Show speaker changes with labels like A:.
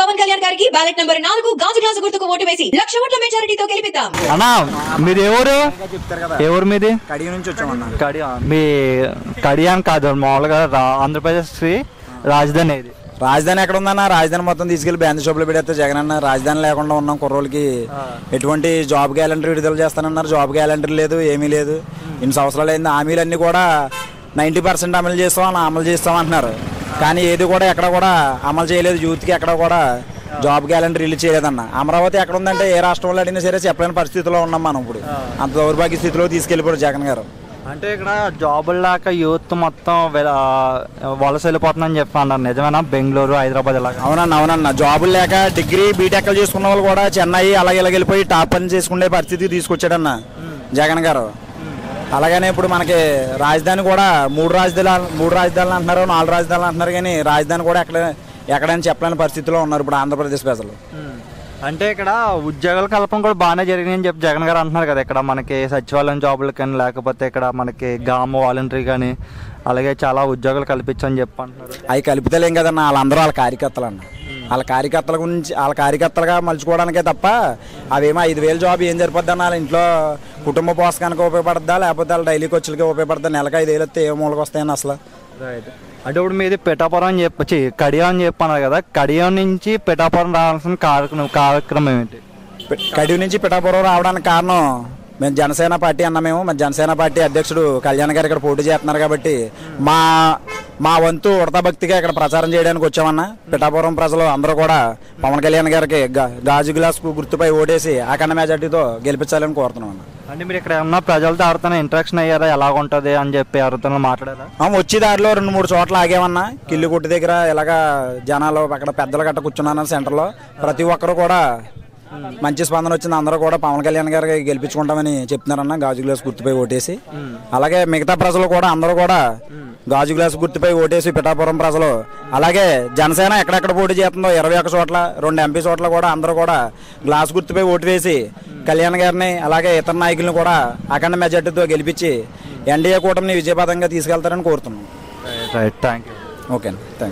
A: పవన్ కళ్యాణ్ గారికి ballot number 4 గాజు glass గుర్తుకు ఓటు వేసి 1,00,000 ఓట్ల మెజారిటీతో గెలిపిద్దాం.
B: అన్నా మీది ఎవరు? ఎవరు మీది?
C: కడియం నుంచి వచ్చామన్నా.
B: మీ కడియం కాదు, మామూలుగా ఆంధ్రప్రదేశ్ రాజధాని ఇది.
C: రాజధాని ఎక్కడ ఉందన్న? రాజధాని మొత్తం తీసుకెళ్లి బ్యాండ్ షాప్ లో పెడితే జగన్ అన్న రాజధాని లేకుండా ఉన్నాం. కుర్రోళ్ళకి ఎటువంటి జాబ్ క్యాలెండర్ విడుదల చేస్తానన్నారు. జాబ్ క్యాలెండర్ లేదు, ఏమీ లేదు. ఇన్ని సంవత్సరాలు అయింది. హామీలన్నీ కూడా 90% అమలు చేస్తాం అంటున్నారు. కానీ ఏది కూడా ఎక్కడ కూడా అమలు చేయలేదు. యూత్కి ఎక్కడ కూడా జాబ్ క్యాలెండర్ రిలీజ్ చేయలేదన్న. అమరావతి ఎక్కడ ఉందంటే ఏ రాష్ట్రంలో అడిగినా సరే చెప్పలేని పరిస్థితిలో ఉన్నాం మనం. ఇప్పుడు అంత దౌర్భాగ్య స్థితిలో తీసుకెళ్ళిపోయారు జగన్ గారు.
B: అంటే ఇక్కడ జాబులు లేక యూత్ మొత్తం వలస వెళ్ళిపోతుందని చెప్పి అన్నారు. నిజమేనా? బెంగళూరు, హైదరాబాద్ ఇలా?
C: అవునన్న. జాబులు లేక డిగ్రీ బీటెక్లు చేసుకున్న వాళ్ళు కూడా చెన్నై అలాగే ఇలా వెళ్ళిపోయి టాప్ పని చేసుకునే పరిస్థితికి తీసుకొచ్చాడన్న జగన్ గారు. అలాగనే ఇప్పుడు మనకి రాజధాని కూడా మూడు రాజధానులు అంటున్నారు, 4 రాజధానులు అంటున్నారు. కానీ రాజధాని కూడా ఎక్కడైనా చెప్పలేని పరిస్థితిలో ఉన్నారు ఇప్పుడు ఆంధ్రప్రదేశ్ ప్రజలు.
B: అంటే ఇక్కడ ఉద్యోగాల కల్పన కూడా బాగానే జరిగిందని చెప్పి జగన్ గారు అంటున్నారు కదా. ఇక్కడ మనకి సచివాలయం జాబులు కానీ, లేకపోతే ఇక్కడ మనకి గ్రామ వాలంటరీ కానీ, అలాగే చాలా ఉద్యోగాలు కల్పించని చెప్పి అంటున్నారు.
C: అవి కల్పితలేం కదన్న. వాళ్ళందరూ వాళ్ళ కార్యకర్తలు అన్న. వాళ్ళ కార్యకర్తల గురించి వాళ్ళ కార్యకర్తలుగా మలుచుకోవడానికే తప్ప అవేమో 5,000 జాబ్ ఏం సరిపోద్ది అన్న. వాళ్ళ ఇంట్లో కుటుంబ పోషకానికి ఉపయోగపడద్దా, లేకపోతే వాళ్ళ డైలీ ఖర్చులకి ఉపయోగపడద్దా? నెలకు 5,000 వస్తే ఏ మూలకి వస్తాయని అసలు.
B: రైట్. అంటే ఇప్పుడు మీది పిఠాపురం అని చెప్పి కడియం అని చెప్పన్నారు కదా. కడియం నుంచి పిఠాపురం రావాల్సిన కార్యక్రమం ఏంటి?
C: కడియం నుంచి పిఠాపురం రావడానికి కారణం మేము జనసేన పార్టీ అన్న. మన జనసేన పార్టీ అధ్యక్షుడు కళ్యాణ్ గారు ఇక్కడ పోటీ చేస్తున్నారు కాబట్టి మా వంతు ఉడతా భక్తిగా ఇక్కడ ప్రచారం చేయడానికి వచ్చామన్నా. పిఠాపురం ప్రజలు అందరూ కూడా పవన్ కళ్యాణ్ గారికి గాజు గ్లాస్ గుర్తుపై ఓటేసి అఖండ మెజార్టీతో గెలిపించాలని కోరుతున్నాం అన్న.
B: అంటే మీరు ఇక్కడ ఏమన్నా ప్రజలతో ఎవరితో ఇంటరాక్షన్ అయ్యారా? ఎలాగుంటుంది అని చెప్పి ఎవరితో మాట్లాడారా?
C: వచ్చి దారిలో 2-3 చోట్ల ఆగేమన్నా. కిల్లి కొట్టు దగ్గర ఇలాగా జనాలు అక్కడ పెద్దలు గట్ట కూర్చున్నాను సెంటర్లో. ప్రతి ఒక్కరు కూడా మంచి స్పందన వచ్చింది. అందరూ కూడా పవన్ కళ్యాణ్ గారికి గెలిపించుకుంటామని చెప్తున్నారన్న గాజు గ్లాస్ గుర్తుపై ఓటేసి. అలాగే మిగతా ప్రజలు కూడా అందరూ కూడా గాజు గ్లాస్ గుర్తుపై ఓటేసి పిఠాపురం ప్రజలు, అలాగే జనసేన ఎక్కడెక్కడ పోటీ చేస్తుందో 21 చోట్ల 2 ఎంపీ చోట్ల కూడా అందరూ కూడా గ్లాస్ గుర్తుపై ఓటు వేసి కళ్యాణ్ గారిని అలాగే ఇతర నాయకులను కూడా అఖండ మెజార్టీతో గెలిపించి ఎన్డీఏ కూటమిని విజయపథంగా తీసుకెళ్తారని కోరుతున్నాం.
B: Right. Thank you.
C: Okay, thank you.